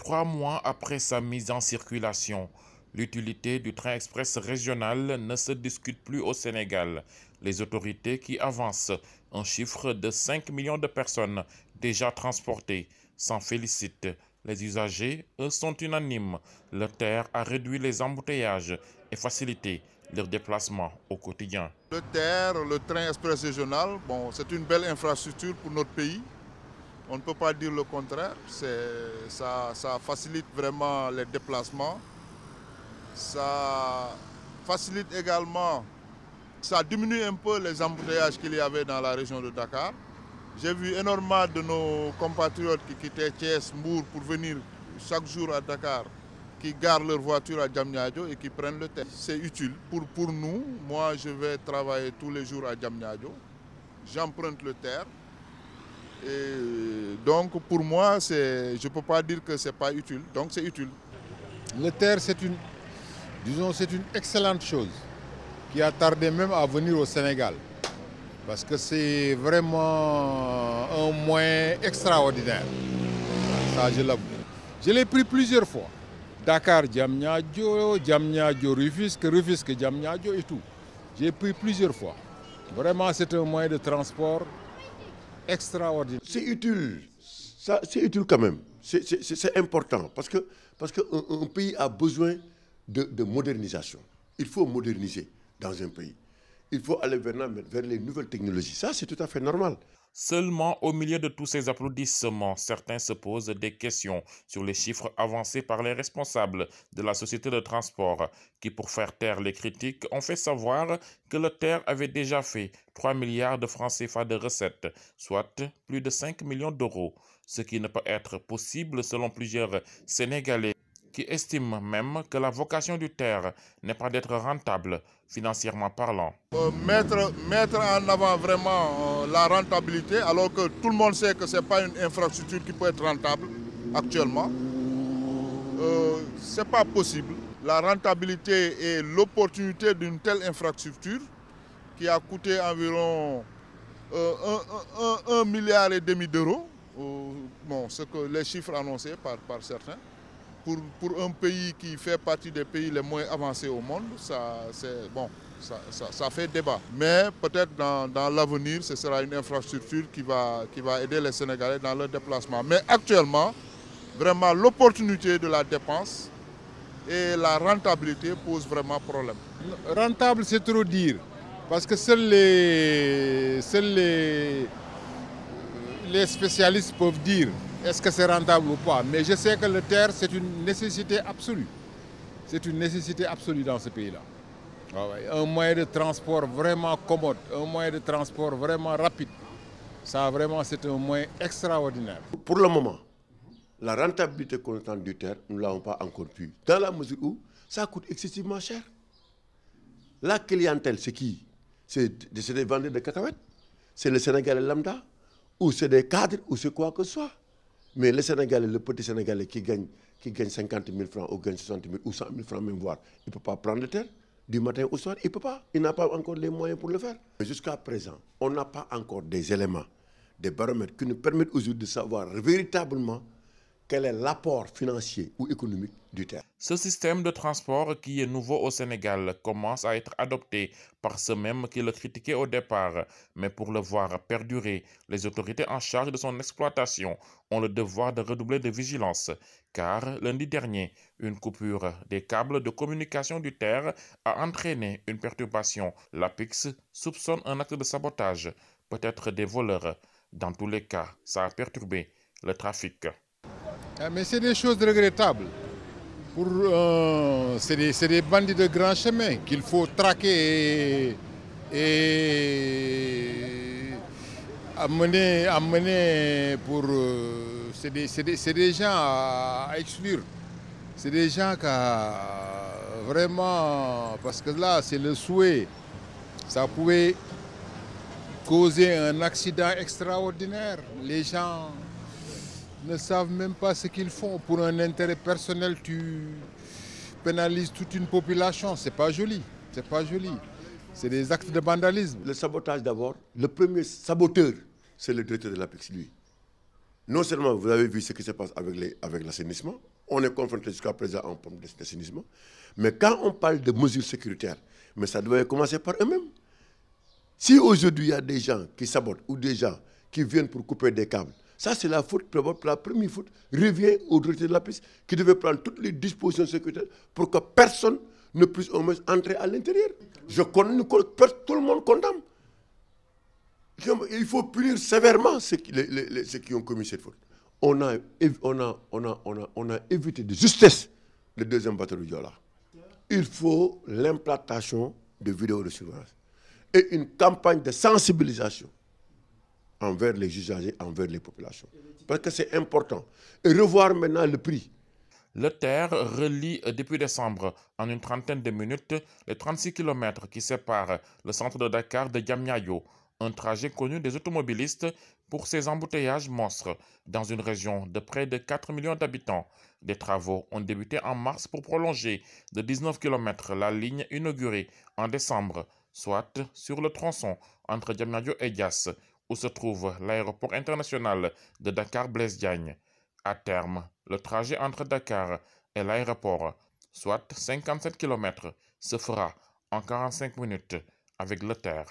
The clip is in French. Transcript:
3 mois après sa mise en circulation, l'utilité du train express régional ne se discute plus au Sénégal. Les autorités qui avancent un chiffre de 5 millions de personnes déjà transportées s'en félicitent. Les usagers, eux, sont unanimes. Le TER a réduit les embouteillages et facilité leur déplacement au quotidien. Le TER, le train express régional, bon, c'est une belle infrastructure pour notre pays. On ne peut pas dire le contraire. Ça facilite vraiment les déplacements. Ça facilite également, ça diminue un peu les embouteillages qu'il y avait dans la région de Dakar. J'ai vu énormément de nos compatriotes qui quittaient Thiès, Mbour pour venir chaque jour à Dakar, qui garent leur voiture à Diamniadio et qui prennent le TER. C'est utile pour nous. Moi, je vais travailler tous les jours à Diamniadio. J'emprunte le TER. Et donc, pour moi, je ne peux pas dire que ce n'est pas utile. Donc, c'est utile. Le TER, c'est une excellente chose qui a tardé même à venir au Sénégal. Parce que c'est vraiment un moyen extraordinaire. Ça, je l'avoue. Je l'ai pris plusieurs fois. Dakar, Diamniadio, Diamniadio, Rufisque, Diamniadio et tout. J'ai pris plusieurs fois. Vraiment, c'est un moyen de transport extraordinaire. C'est utile. C'est utile quand même. C'est important parce qu'un pays a besoin de modernisation. Il faut moderniser dans un pays. Il faut aller vers les nouvelles technologies. Ça, c'est tout à fait normal. Seulement, au milieu de tous ces applaudissements, certains se posent des questions sur les chiffres avancés par les responsables de la société de transport qui, pour faire taire les critiques, ont fait savoir que le TER avait déjà fait 3 milliards de francs CFA de recettes, soit plus de 5 millions d'euros, ce qui ne peut être possible selon plusieurs Sénégalais qui estiment même que la vocation du TER n'est pas d'être rentable financièrement parlant. Mettre en avant vraiment la rentabilité, alors que tout le monde sait que ce n'est pas une infrastructure qui peut être rentable actuellement, ce n'est pas possible. La rentabilité et l'opportunité d'une telle infrastructure qui a coûté environ 1,5 milliard d'euros, bon, c'est que les chiffres annoncés par certains. Pour un pays qui fait partie des pays les moins avancés au monde, ça fait débat. Mais peut-être dans l'avenir, ce sera une infrastructure qui va aider les Sénégalais dans leur déplacement. Mais actuellement, vraiment, l'opportunité de la dépense et la rentabilité posent vraiment problème. Rentable, c'est trop dire. Parce que seuls les spécialistes peuvent dire est-ce que c'est rentable ou pas. Mais je sais que le TER, c'est une nécessité absolue. C'est une nécessité absolue dans ce pays-là. Ah ouais. Un moyen de transport vraiment commode, un moyen de transport vraiment rapide. Ça, vraiment, c'est un moyen extraordinaire. Pour le moment, la rentabilité qu'on attend du TER, nous ne l'avons pas encore pu. Dans la mesure où ça coûte excessivement cher. La clientèle, c'est qui? C'est des vendeurs de cacahuètes. C'est le Sénégalais lambda. Ou c'est des cadres, ou c'est quoi que ce soit. Mais le Sénégalais, le petit Sénégalais qui gagne 50 000 francs ou gagne 60 000 ou 100 000 francs même voire, il ne peut pas prendre le TER du matin au soir, il ne peut pas. Il n'a pas encore les moyens pour le faire. Jusqu'à présent, on n'a pas encore des éléments, des baromètres qui nous permettent aujourd'hui de savoir véritablement quel est l'apport financier ou économique du TER. Ce système de transport qui est nouveau au Sénégal commence à être adopté par ceux mêmes qui le critiquaient au départ. Mais pour le voir perdurer, les autorités en charge de son exploitation ont le devoir de redoubler de vigilance. Car lundi dernier, une coupure des câbles de communication du TER a entraîné une perturbation. L'APIX soupçonne un acte de sabotage, peut-être des voleurs. Dans tous les cas, ça a perturbé le trafic. Mais c'est des choses regrettables. C'est des bandits de grand chemin qu'il faut traquer et amener pour... c'est des gens à exclure. C'est des gens qui vraiment... Parce que là, c'est le souhait. Ça pouvait causer un accident extraordinaire. Les gens ne savent même pas ce qu'ils font. Pour un intérêt personnel, tu pénalises toute une population. C'est pas joli. C'est pas joli. C'est des actes de vandalisme. Le sabotage d'abord, le premier saboteur, c'est le directeur de l'APEX, lui. Non seulement vous avez vu ce qui se passe avec l'assainissement, on est confronté jusqu'à présent à un problème d'assainissement. Mais quand on parle de mesures sécuritaires, mais ça doit commencer par eux-mêmes. Si aujourd'hui il y a des gens qui sabotent ou des gens qui viennent pour couper des câbles, ça c'est la faute, la première faute revient aux autorités de la police qui devaient prendre toutes les dispositions sécuritaires pour que personne ne puisse au moins entrer à l'intérieur. Tout le monde condamne. Il faut punir sévèrement ceux qui ont commis cette faute. On a évité de justesse le deuxième bateau de Joola. Il faut l'implantation de vidéos de surveillance et une campagne de sensibilisation envers les usagers, envers les populations. Parce que c'est important. Et revoir maintenant le prix. Le TER relie depuis décembre en une trentaine de minutes les 36 km qui séparent le centre de Dakar de Diamniadio, un trajet connu des automobilistes pour ses embouteillages monstres dans une région de près de 4 millions d'habitants. Des travaux ont débuté en mars pour prolonger de 19 km la ligne inaugurée en décembre, soit sur le tronçon entre Diamniadio et Diass, où se trouve l'aéroport international de Dakar-Blaise Diagne. À terme, le trajet entre Dakar et l'aéroport, soit 57 km, se fera en 45 minutes avec le TER.